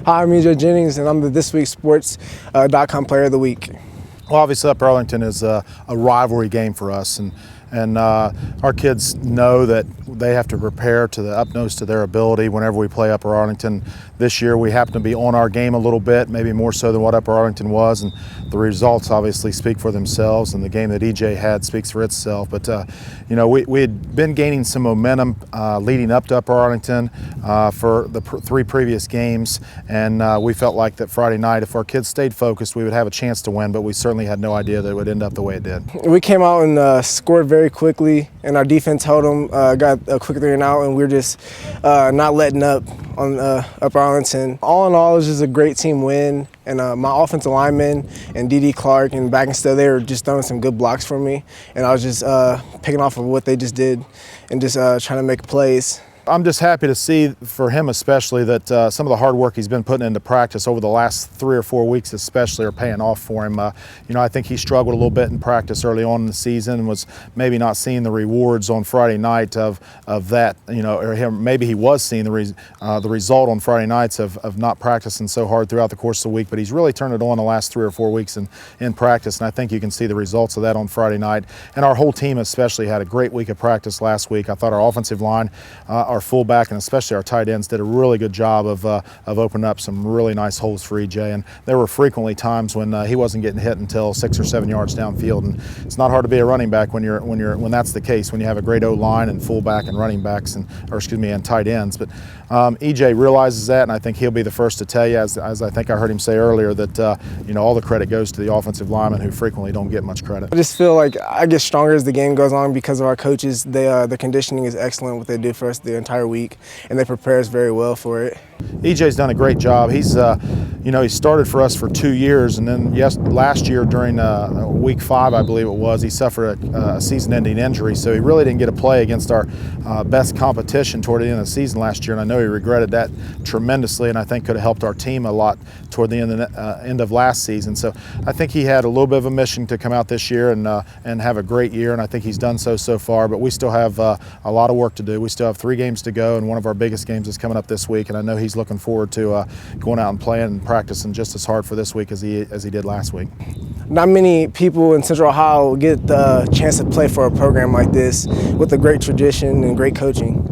Hi, I'm Jennings, and I'm the This Week Sports.com Player of the Week. Well, obviously, Upper Arlington is a rivalry game for us, and our kids know that they have to prepare to the utmost of their ability whenever we play Upper Arlington. This year, we happen to be on our game a little bit, maybe more so than what Upper Arlington was, and the results obviously speak for themselves, and the game that EJ had speaks for itself. But we had been gaining some momentum leading up to Upper Arlington for the three previous games, and we felt like that Friday night, if our kids stayed focused, we would have a chance to win, but we certainly had no idea that it would end up the way it did. We came out and scored very quickly, and our defense held them, got a quick 3 and out, and we were just not letting up on Upper Arlington. All in all, it was just a great team win, and my offensive linemen and D.D. Clark and Bagginstill, they were just throwing some good blocks for me, and I was just picking off of what they just did and just trying to make plays. I'm just happy to see, for him especially, that some of the hard work he's been putting into practice over the last 3 or 4 weeks especially are paying off for him. I think he struggled a little bit in practice early on in the season and was maybe not seeing the rewards on Friday night of that, or maybe he was seeing the result on Friday nights of not practicing so hard throughout the course of the week, but he's really turned it on the last 3 or 4 weeks in practice, and I think you can see the results of that on Friday night. And our whole team especially had a great week of practice last week. I thought our offensive line, our fullback, and especially our tight ends did a really good job of opening up some really nice holes for EJ. And there were frequently times when he wasn't getting hit until 6 or 7 yards downfield. And it's not hard to be a running back when that's the case, when you have a great O-line and fullback and running backs and tight ends. But EJ realizes that, and I think he'll be the first to tell you, as I think I heard him say earlier, that all the credit goes to the offensive linemen who frequently don't get much credit. I just feel like I get stronger as the game goes on because of our coaches. The conditioning is excellent, what they do for us the entire week, and they prepare us very well for it. EJ's done a great job. He's he started for us for 2 years, and then last year during week 5, I believe it was, he suffered a season-ending injury, so he really didn't get to play against our best competition toward the end of the season last year, and I know he regretted that tremendously, and I think could have helped our team a lot toward the end of last season. So I think he had a little bit of a mission to come out this year and have a great year, and I think he's done so far, but we still have a lot of work to do. We still have 3 games to go, and one of our biggest games is coming up this week, and I know he's looking forward to going out and playing and practicing just as hard for this week as he did last week. Not many people in Central Ohio get the chance to play for a program like this with a great tradition and great coaching.